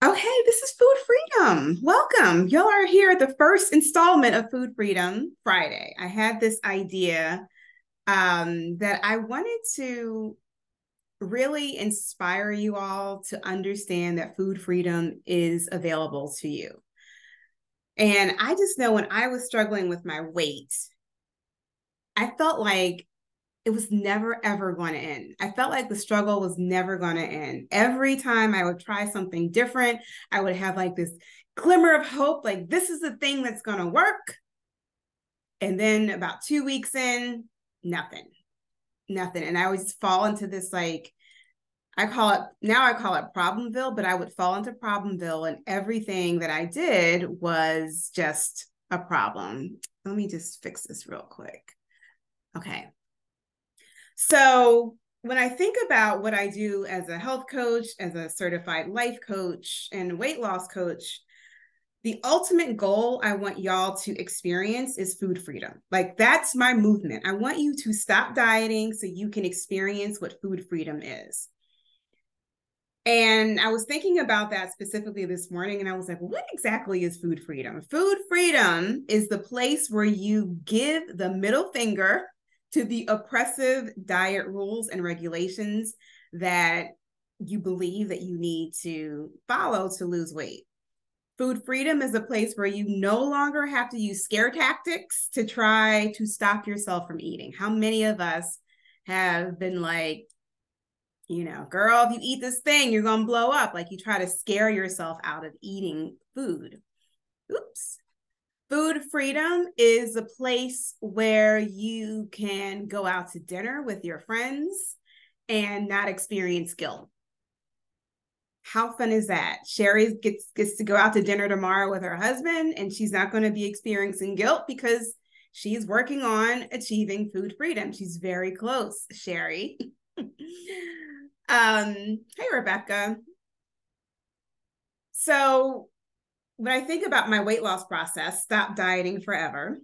Okay, this is Food Freedom. Welcome. Y'all are here at the first installment of Food Freedom Friday. I had this idea that I wanted to really inspire you all to understand that food freedom is available to you. And I just know when I was struggling with my weight, I felt like it was never ever going to end. I felt like the struggle was never going to end. Every time I would try something different, I would have like this glimmer of hope, like this is the thing that's going to work. And then about 2 weeks in, nothing, nothing. And I always fall into this like, I call it Problemville, but I would fall into Problemville and everything that I did was just a problem. Let me just fix this real quick. Okay. So when I think about what I do as a health coach, as a certified life coach, and weight loss coach, the ultimate goal I want y'all to experience is food freedom. Like that's my movement. I want you to stop dieting so you can experience what food freedom is. And I was thinking about that specifically this morning, and I was like, what exactly is food freedom? Food freedom is the place where you give the middle finger to the oppressive diet rules and regulations that you believe that you need to follow to lose weight. Food freedom is a place where you no longer have to use scare tactics to try to stop yourself from eating. How many of us have been like, girl, if you eat this thing, you're going to blow up. Like you try to scare yourself out of eating food. Oops. Food freedom is a place where you can go out to dinner with your friends and not experience guilt. How fun is that? Sherry gets to go out to dinner tomorrow with her husband, and she's not going to be experiencing guilt because she's working on achieving food freedom. She's very close, Sherry. Hey, Rebecca. So when I think about my weight loss process, stop dieting forever,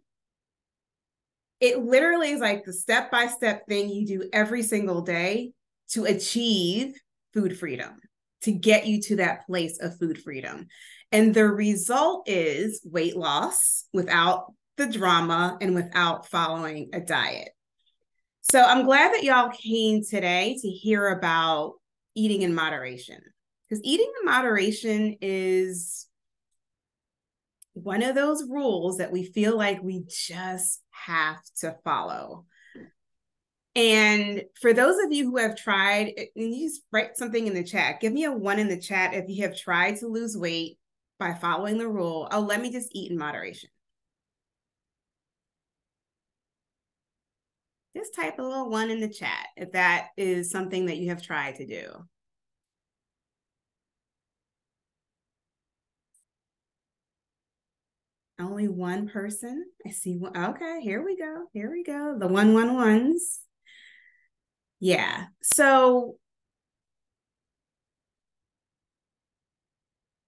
it literally is like the step-by-step thing you do every single day to achieve food freedom, to get you to that place of food freedom. And the result is weight loss without the drama and without following a diet. So I'm glad that y'all came today to hear about eating in moderation, because eating in moderation is one of those rules that we feel like we just have to follow. And for those of you who have tried, and you just write something in the chat, give me a 1 in the chat if you have tried to lose weight by following the rule. Oh, let me just eat in moderation. Just type a little 1 in the chat if that is something that you have tried to do. Only one person. I see one. Okay, here we go. Here we go. The 111s. Yeah. So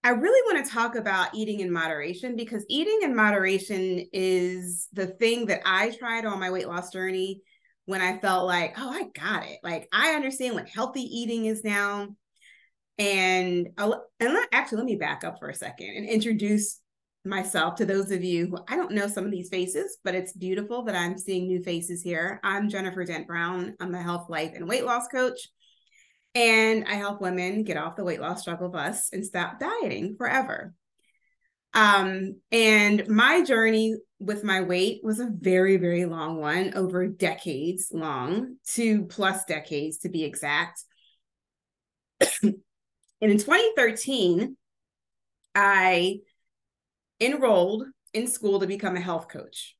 I really want to talk about eating in moderation, because eating in moderation is the thing that I tried on my weight loss journey when I felt like, oh, I got it. Like I understand what healthy eating is now. Actually, let me back up for a second and introduce myself to those of you who I don't know some of these faces, but it's beautiful that I'm seeing new faces here. I'm Jennifer Dent Brown. I'm a health, life, and weight loss coach. And I help women get off the weight loss struggle bus and stop dieting forever. And my journey with my weight was a very, very long one, over decades long, 2+ decades to be exact. And in 2013, I enrolled in school to become a health coach.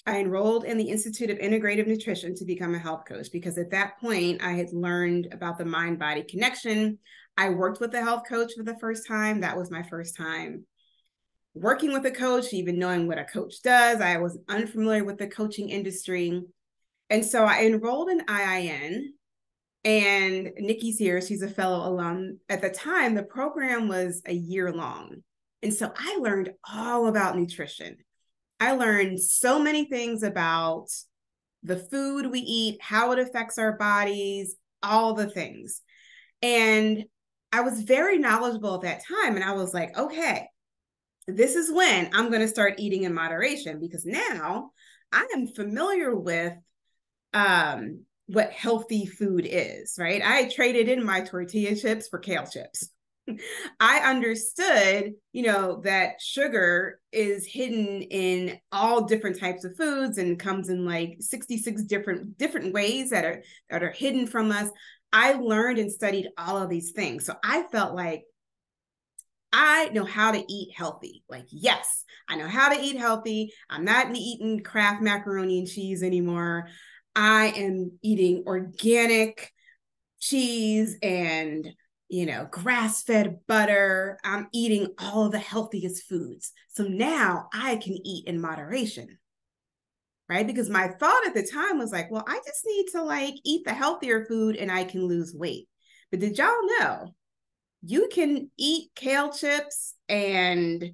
I enrolled in the Institute of Integrative Nutrition to become a health coach, because at that point I had learned about the mind-body connection. I worked with a health coach for the first time. That was my first time working with a coach, even knowing what a coach does. I was unfamiliar with the coaching industry. And so I enrolled in IIN, and Nikki's here. She's a fellow alum. At the time, the program was a year long. And so I learned all about nutrition. I learned so many things about the food we eat, how it affects our bodies, all the things. And I was very knowledgeable at that time. And I was like, okay, this is when I'm going to start eating in moderation, because now I am familiar with what healthy food is, right? I traded in my tortilla chips for kale chips. I understood, that sugar is hidden in all different types of foods and comes in like 66 different ways that are hidden from us. I learned and studied all of these things. So I felt like I know how to eat healthy. Like, yes, I know how to eat healthy. I'm not eating Kraft macaroni and cheese anymore. I am eating organic cheese and, grass-fed butter. I'm eating all of the healthiest foods. So now I can eat in moderation, right? Because my thought at the time was like, well, I just need to like eat the healthier food and I can lose weight. But did y'all know you can eat kale chips and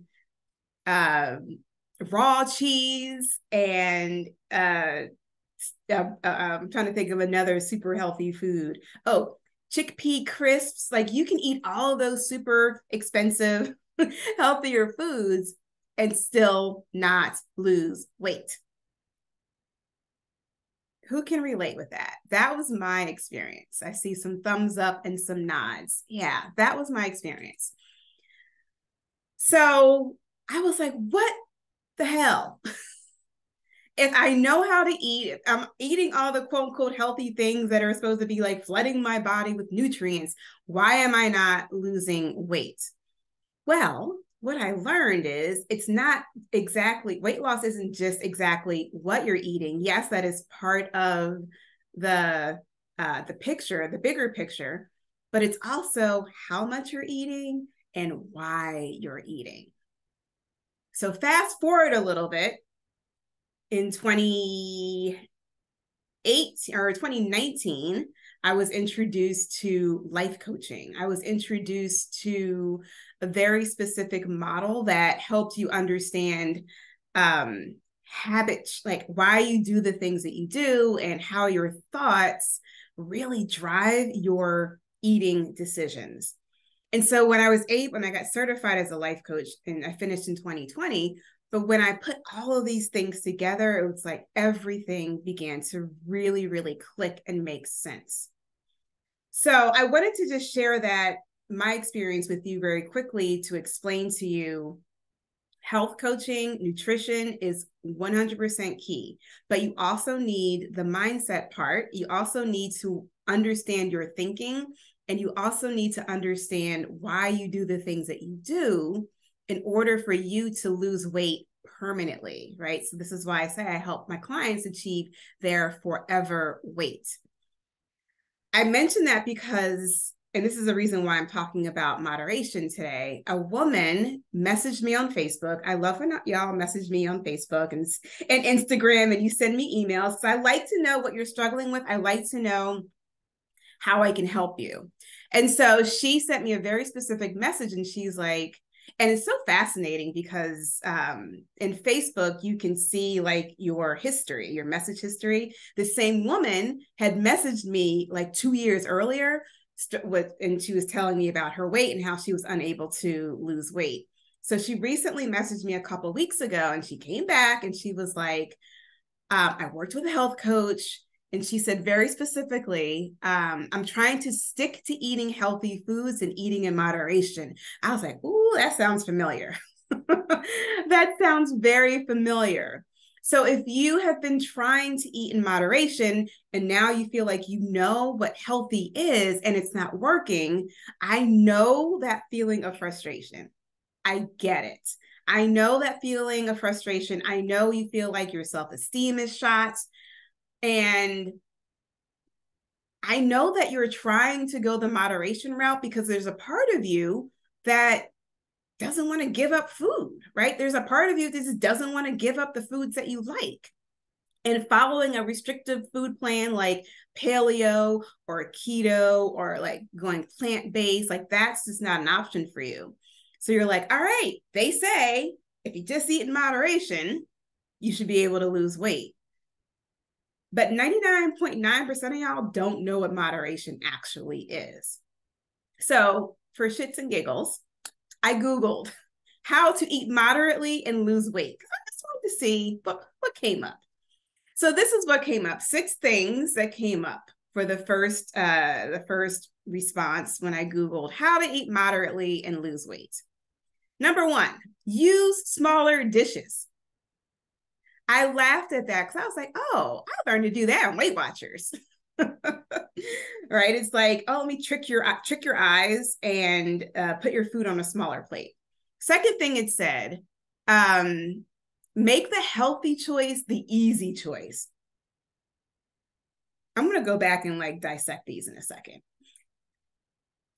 raw cheese and I'm trying to think of another super healthy food. Oh, chickpea crisps. Like, you can eat all of those super expensive, healthier foods and still not lose weight. Who can relate with that? That was my experience. I see some thumbs up and some nods. Yeah, that was my experience. So I was like, what the hell? If I know how to eat, if I'm eating all the quote unquote healthy things that are supposed to be like flooding my body with nutrients, why am I not losing weight? Well, what I learned is it's not exactly, weight loss isn't just exactly what you're eating. Yes, that is part of the picture, the bigger picture, but it's also how much you're eating and why you're eating. So fast forward a little bit, in 2019, I was introduced to life coaching. I was introduced to a very specific model that helped you understand habits, like why you do the things that you do and how your thoughts really drive your eating decisions. And so when I got certified as a life coach, and I finished in 2020, but when I put all of these things together, it was like everything began to really, really click and make sense. So I wanted to just share that, my experience with you very quickly, to explain to you health coaching, nutrition is 100% key, but you also need the mindset part. You also need to understand your thinking, and you also need to understand why you do the things that you do in order for you to lose weight permanently, right? So this is why I say I help my clients achieve their forever weight. I mentioned that because, and this is the reason why I'm talking about moderation today, a woman messaged me on Facebook. I love when y'all message me on Facebook and Instagram, and you send me emails. So I like to know what you're struggling with. I like to know how I can help you. And so she sent me a very specific message, and she's like, and it's so fascinating because in Facebook, you can see like your history, your message history. The same woman had messaged me like 2 years earlier, and she was telling me about her weight and how she was unable to lose weight. So she recently messaged me a couple of weeks ago, and she came back and she was like, I worked with a health coach. And she said very specifically, I'm trying to stick to eating healthy foods and eating in moderation. I was like, ooh, that sounds familiar. That sounds very familiar. So if you have been trying to eat in moderation and now you feel like you know what healthy is and it's not working, I know that feeling of frustration. I get it. I know that feeling of frustration. I know you feel like your self-esteem is shot. And I know that you're trying to go the moderation route because there's a part of you that doesn't want to give up food, right? There's a part of you that just doesn't want to give up the foods that you like. And following a restrictive food plan like paleo or keto or like going plant-based, like that's just not an option for you. So you're like, all right, they say if you just eat in moderation, you should be able to lose weight. But 99.9% of y'all don't know what moderation actually is. So for shits and giggles, I Googled how to eat moderately and lose weight. I just wanted to see what came up. So this is what came up. 6 things that came up for the first response when I Googled how to eat moderately and lose weight. Number 1, use smaller dishes. I laughed at that because I was like, oh, I learned to do that on Weight Watchers. Right? It's like, oh, let me trick your eyes and put your food on a smaller plate. Second thing it said, make the healthy choice the easy choice. I'm going to go back and like dissect these in a second.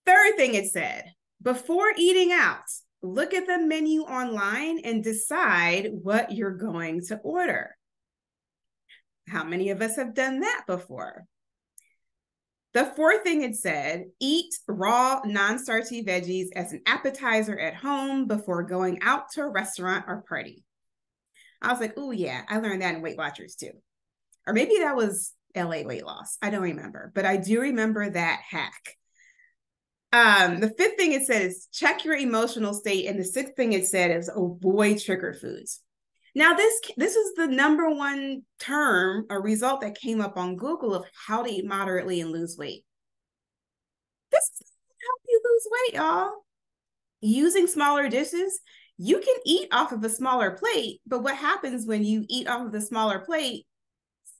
Third thing it said, before eating out, look at the menu online and decide what you're going to order. How many of us have done that before? The fourth thing it said, eat raw, non-starchy veggies as an appetizer at home before going out to a restaurant or party. I was like, oh yeah, I learned that in Weight Watchers too. Or maybe that was LA weight loss. I don't remember, but I do remember that hack. The fifth thing it said is check your emotional state. And the sixth thing it said is avoid trigger foods. Now, this is the number one term or result that came up on Google of how to eat moderately and lose weight. This is how help you lose weight, y'all. Using smaller dishes, you can eat off of a smaller plate, but what happens when you eat off of the smaller plate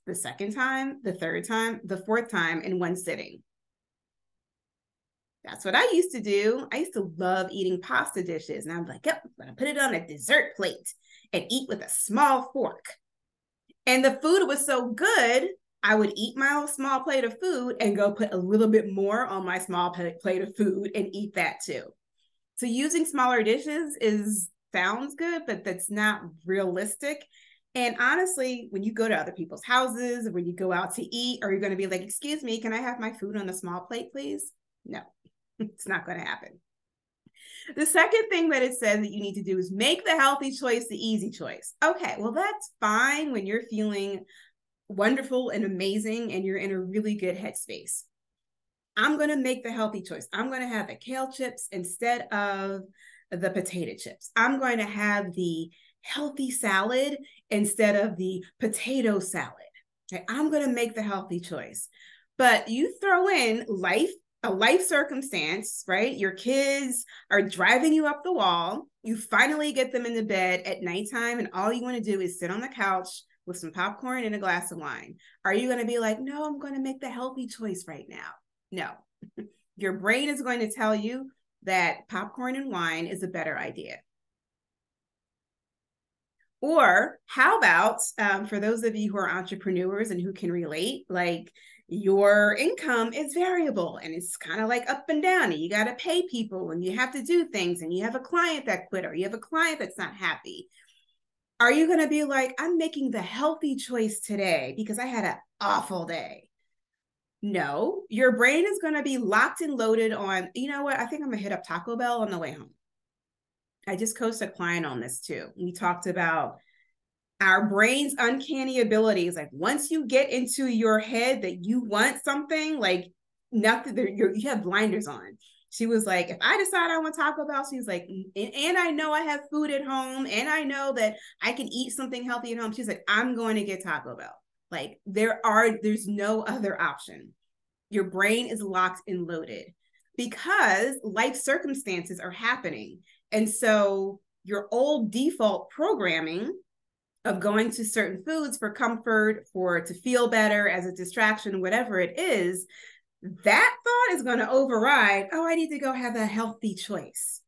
the second time, the third time, the fourth time in one sitting? That's what I used to do. I used to love eating pasta dishes. And I'm like, yep, I'm going to put it on a dessert plate and eat with a small fork. And the food was so good, I would eat my small plate of food and go put a little bit more on my small plate of food and eat that too. So using smaller dishes sounds good, but that's not realistic. And honestly, when you go to other people's houses, or when you go out to eat, are you going to be like, excuse me, can I have my food on a small plate, please? No, it's not going to happen. The second thing that it says that you need to do is make the healthy choice the easy choice. Okay, well, that's fine when you're feeling wonderful and amazing and you're in a really good headspace. I'm going to make the healthy choice. I'm going to have the kale chips instead of the potato chips. I'm going to have the healthy salad instead of the potato salad. Okay, I'm going to make the healthy choice. But you throw in a life circumstance, right? Your kids are driving you up the wall. You finally get them into bed at nighttime, and all you want to do is sit on the couch with some popcorn and a glass of wine. Are you going to be like, no, I'm going to make the healthy choice right now? No. Your brain is going to tell you that popcorn and wine is a better idea. Or how about for those of you who are entrepreneurs and who can relate, like your income is variable and it's kind of like up and down, and you got to pay people and you have to do things, and you have a client that quit, or you have a client that's not happy. Are you going to be like, I'm making the healthy choice today because I had an awful day? No, your brain is going to be locked and loaded on, you know what? I think I'm going to hit up Taco Bell on the way home. I just coached a client on this too. We talked about our brain's uncanny abilities. Like once you get into your head that you want something, like nothing, you have blinders on. She was like, if I decide I want Taco Bell, she's like, and I know I have food at home, and I know that I can eat something healthy at home. She's like, I'm going to get Taco Bell. Like there's no other option. Your brain is locked and loaded because life circumstances are happening. And so your old default programming of going to certain foods for comfort, to feel better, as a distraction, whatever it is, that thought is going to override, oh, I need to go have a healthy choice.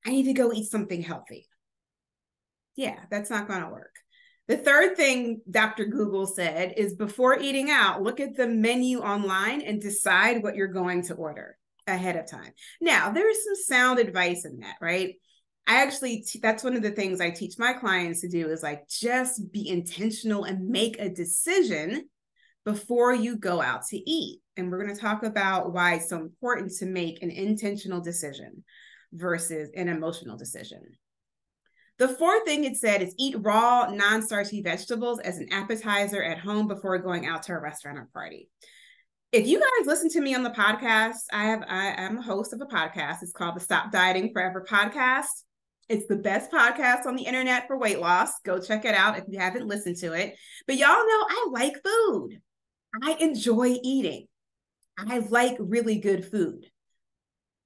I need to go eat something healthy. Yeah, that's not going to work. The third thing Dr. Google said is before eating out, look at the menu online and decide what you're going to order ahead of time. Now, there's some sound advice in that, right? That's one of the things I teach my clients to do is like, just be intentional and make a decision before you go out to eat. And we're going to talk about why it's so important to make an intentional decision versus an emotional decision. The fourth thing it said is eat raw, non-starchy vegetables as an appetizer at home before going out to a restaurant or party. If you guys listen to me on the podcast, I am a host of a podcast. It's called the Stop Dieting Forever podcast. It's the best podcast on the internet for weight loss. Go check it out if you haven't listened to it. But y'all know I like food. I enjoy eating. I like really good food.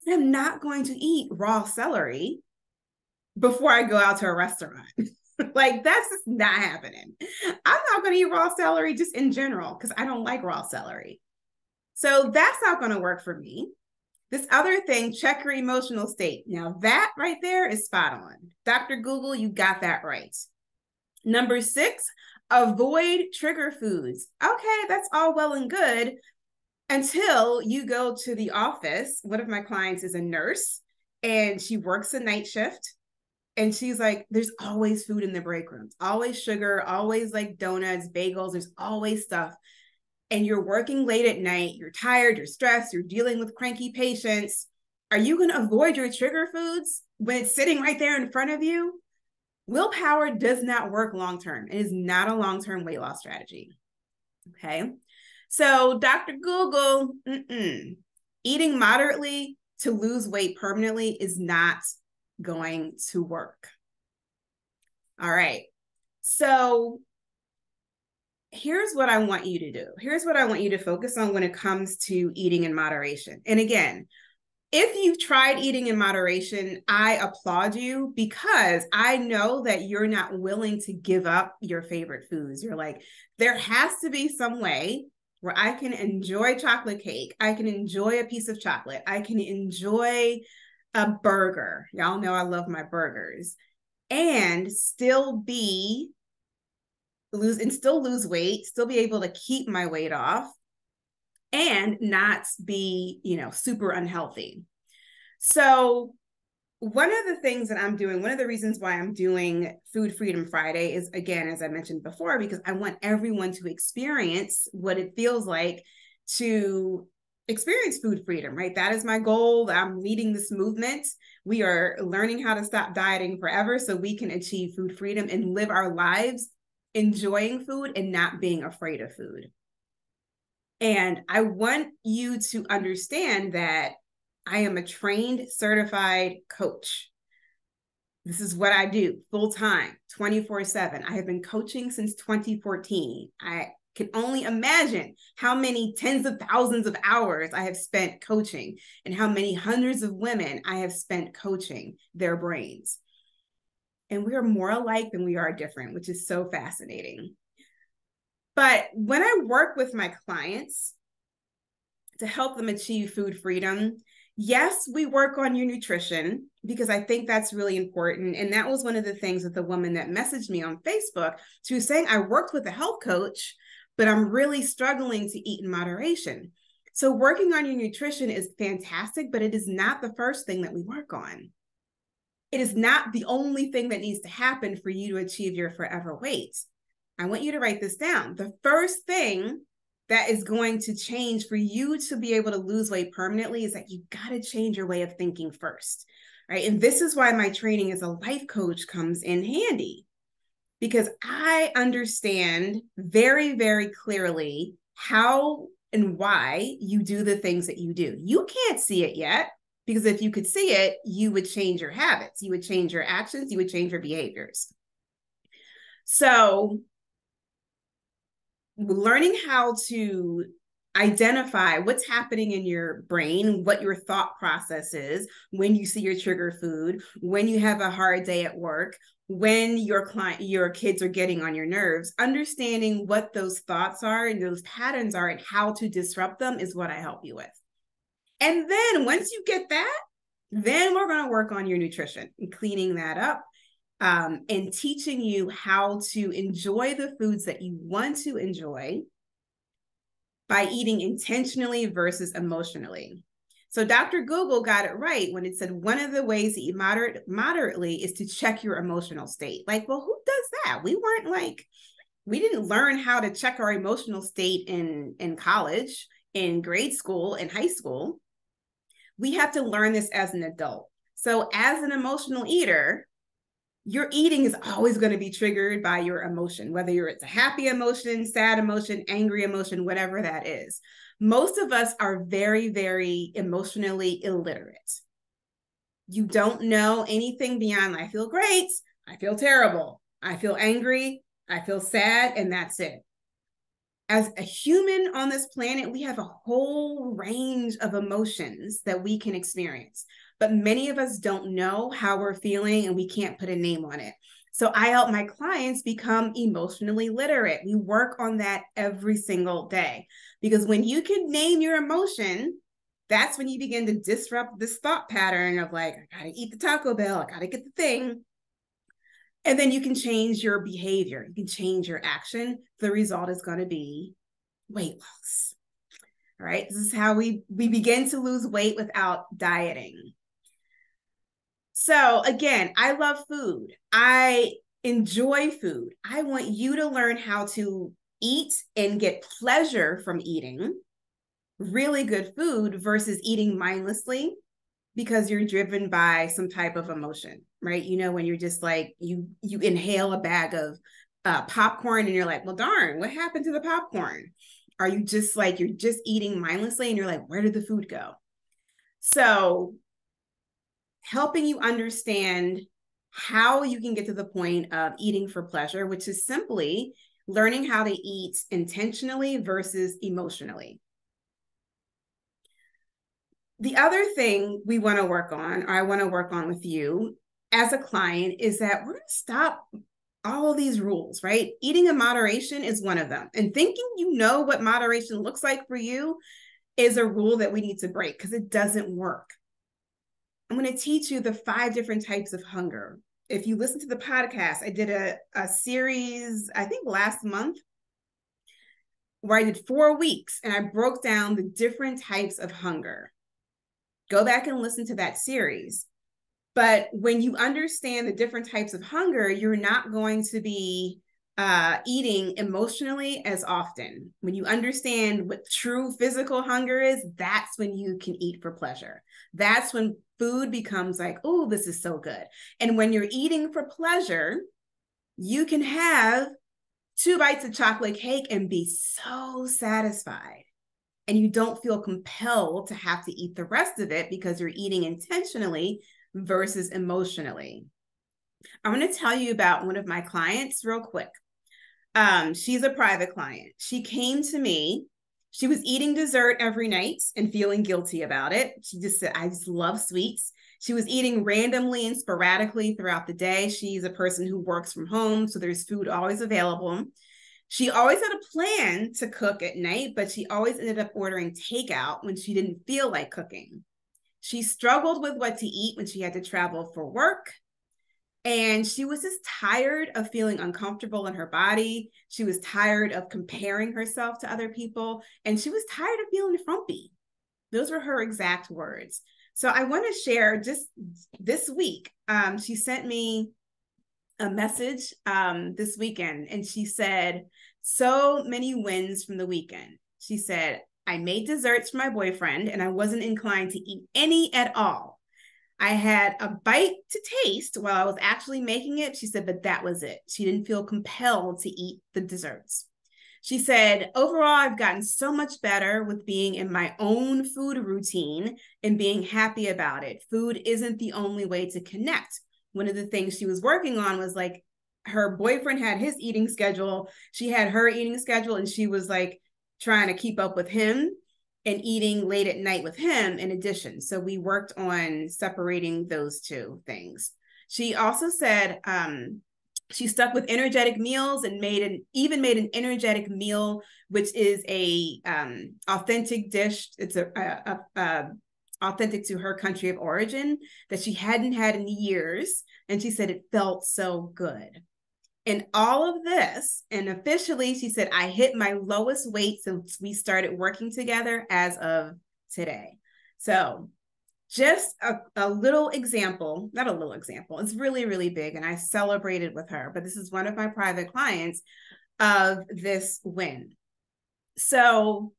I'm not going to eat raw celery before I go out to a restaurant. Like, that's just not happening. I'm not going to eat raw celery just in general because I don't like raw celery. So that's not going to work for me. This other thing, check your emotional state. Now, that right there is spot on. Dr. Google, you got that right. Number 6, avoid trigger foods. Okay, that's all well and good until you go to the office. One of my clients is a nurse and she works a night shift. And she's like, there's always food in the break rooms, always sugar, always like donuts, bagels, there's always stuff. And you're working late at night, you're tired, you're stressed, you're dealing with cranky patients. Are you going to avoid your trigger foods when it's sitting right there in front of you? Willpower does not work long-term. It is not a long-term weight loss strategy. Okay. So Dr. Google, eating moderately to lose weight permanently is not going to work. All right. So here's what I want you to do. Here's what I want you to focus on when it comes to eating in moderation. And again, if you've tried eating in moderation, I applaud you because I know that you're not willing to give up your favorite foods. You're like, there has to be some way where I can enjoy chocolate cake. I can enjoy a piece of chocolate. I can enjoy a burger. Y'all know I love my burgers and still lose weight, still be able to keep my weight off and not be, super unhealthy. So one of the things that I'm doing, one of the reasons why I'm doing Food Freedom Friday is, again, as I mentioned before, because I want everyone to experience what it feels like to experience food freedom, right? That is my goal. I'm leading this movement. We are learning how to stop dieting forever so we can achieve food freedom and live our lives enjoying food and not being afraid of food. And I want you to understand that I am a trained, certified coach. This is what I do full time, 24/7. I have been coaching since 2014. I can only imagine how many tens of thousands of hours I have spent coaching and how many hundreds of women I have spent coaching their brains. And we are more alike than we are different, which is so fascinating. But when I work with my clients to help them achieve food freedom, yes, we work on your nutrition because I think that's really important. And that was one of the things with the woman that messaged me on Facebook. She was saying, I worked with a health coach, but I'm really struggling to eat in moderation. So working on your nutrition is fantastic, but it is not the first thing that we work on. It is not the only thing that needs to happen for you to achieve your forever weight. I want you to write this down. The first thing that is going to change for you to be able to lose weight permanently is that you got to change your way of thinking first, right? And this is why my training as a life coach comes in handy, because I understand very, very clearly how and why you do the things that you do. You can't see it yet, because if you could see it, you would change your habits, you would change your actions, you would change your behaviors. So learning how to identify what's happening in your brain, what your thought process is when you see your trigger food, when you have a hard day at work, when your kids are getting on your nerves, understanding what those thoughts are and those patterns are and how to disrupt them is what I help you with. And then once you get that, then we're going to work on your nutrition and cleaning that up and teaching you how to enjoy the foods that you want to enjoy by eating intentionally versus emotionally. So Dr. Google got it right when it said one of the ways to eat moderately is to check your emotional state. Like, well, who does that? We didn't learn how to check our emotional state in college, in grade school, in high school. We have to learn this as an adult. So as an emotional eater, your eating is always going to be triggered by your emotion, whether it's a happy emotion, sad emotion, angry emotion, whatever that is. Most of us are very, very emotionally illiterate. You don't know anything beyond, I feel great, I feel terrible, I feel angry, I feel sad, and that's it. As a human on this planet, we have a whole range of emotions that we can experience, but many of us don't know how we're feeling and we can't put a name on it. So I help my clients become emotionally literate. We work on that every single day, because when you can name your emotion, that's when you begin to disrupt this thought pattern of like, I gotta eat the Taco Bell, I gotta get the thing. And then you can change your behavior, you can change your action. The result is going to be weight loss. All right. This is how we begin to lose weight without dieting. So again, I love food. I enjoy food. I want you to learn how to eat and get pleasure from eating really good food versus eating mindlessly because you're driven by some type of emotion, right? You know, when you're just like, you inhale a bag of popcorn and you're like, well, darn, what happened to the popcorn? Are you just like, you're just eating mindlessly and you're like, where did the food go? So helping you understand how you can get to the point of eating for pleasure, which is simply learning how to eat intentionally versus emotionally. The other thing we want to work on, or I want to work on with you as a client, is that we're going to stop all of these rules, right? Eating in moderation is one of them. And thinking you know what moderation looks like for you is a rule that we need to break because it doesn't work. I'm going to teach you the 5 different types of hunger. If you listen to the podcast, I did a series, I think last month, where I did 4 weeks and I broke down the different types of hunger. Go back and listen to that series. But when you understand the different types of hunger, you're not going to be eating emotionally as often. When you understand what true physical hunger is, that's when you can eat for pleasure. That's when food becomes like, oh, this is so good. And when you're eating for pleasure, you can have 2 bites of chocolate cake and be so satisfied. And you don't feel compelled to have to eat the rest of it because you're eating intentionally versus emotionally. I'm going to tell you about one of my clients real quick. She's a private client. She came to me. She was eating dessert every night and feeling guilty about it. She just said, I just love sweets. She was eating randomly and sporadically throughout the day. She's a person who works from home, so there's food always available. She always had a plan to cook at night, but she always ended up ordering takeout when she didn't feel like cooking. She struggled with what to eat when she had to travel for work. And she was just tired of feeling uncomfortable in her body. She was tired of comparing herself to other people. And she was tired of feeling frumpy. Those were her exact words. So I want to share just this week. She sent me a message this weekend, and she said, so many wins from the weekend. She said, I made desserts for my boyfriend and I wasn't inclined to eat any at all. I had a bite to taste while I was actually making it. She said, but that was it. She didn't feel compelled to eat the desserts. She said, overall, I've gotten so much better with being in my own food routine and being happy about it. Food isn't the only way to connect. One of the things she was working on was like, her boyfriend had his eating schedule. She had her eating schedule, and she was like trying to keep up with him and eating late at night with him in addition. So we worked on separating those 2 things. She also said she stuck with energetic meals and even made an energetic meal, which is a authentic dish. It's a authentic to her country of origin that she hadn't had in years. And she said it felt so good. And all of this, and officially, she said, I hit my lowest weight since we started working together as of today. So just a little example, not a little example, it's really, really big. And I celebrated with her, but this is one of my private clients of this win. So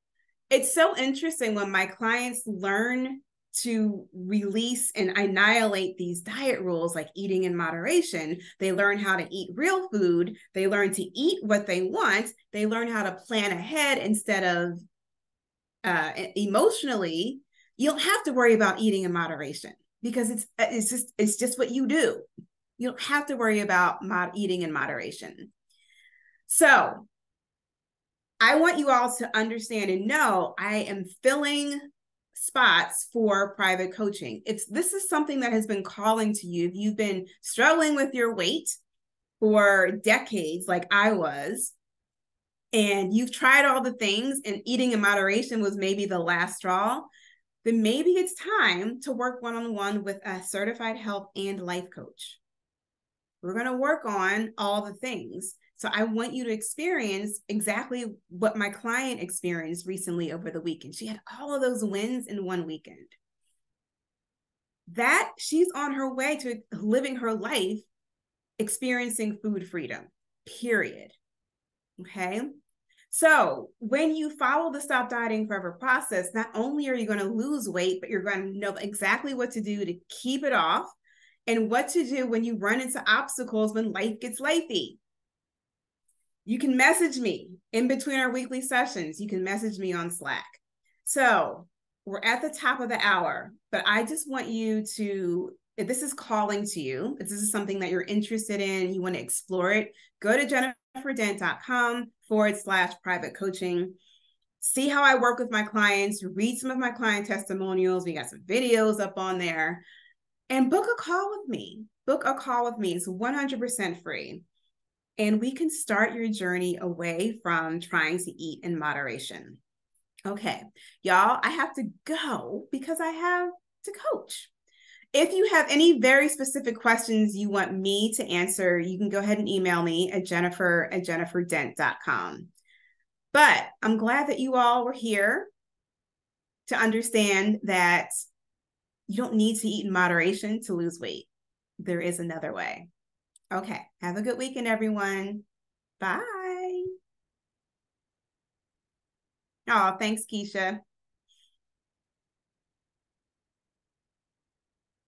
it's so interesting when my clients learn to release and annihilate these diet rules like eating in moderation. They learn how to eat real food. They learn to eat what they want. They learn how to plan ahead instead of emotionally, you don't have to worry about eating in moderation because it's just what you do. You don't have to worry about eating in moderation. So I want you all to understand and know I am filling spots for private coaching. This is something that has been calling to you. If you've been struggling with your weight for decades, like I was, and you've tried all the things and eating in moderation was maybe the last straw, then maybe it's time to work one-on-one with a certified health and life coach. We're going to work on all the things. So I want you to experience exactly what my client experienced recently over the weekend. She had all of those wins in one weekend. That she's on her way to living her life, experiencing food freedom, period. Okay. So when you follow the Stop Dieting Forever process, not only are you going to lose weight, but you're going to know exactly what to do to keep it off and what to do when you run into obstacles when life gets lifey. You can message me in between our weekly sessions. You can message me on Slack. So we're at the top of the hour, but I just want you to, if this is calling to you, if this is something that you're interested in, you want to explore it, go to jenniferdent.com/private coaching. See how I work with my clients, read some of my client testimonials. We got some videos up on there, and book a call with me. Book a call with me. It's 100% free. And we can start your journey away from trying to eat in moderation. Okay, y'all, I have to go because I have to coach. If you have any very specific questions you want me to answer, you can go ahead and email me at jenniferdent.com. But I'm glad that you all were here to understand that you don't need to eat in moderation to lose weight. There is another way. Okay, have a good weekend, everyone. Bye. Oh, thanks, Keisha.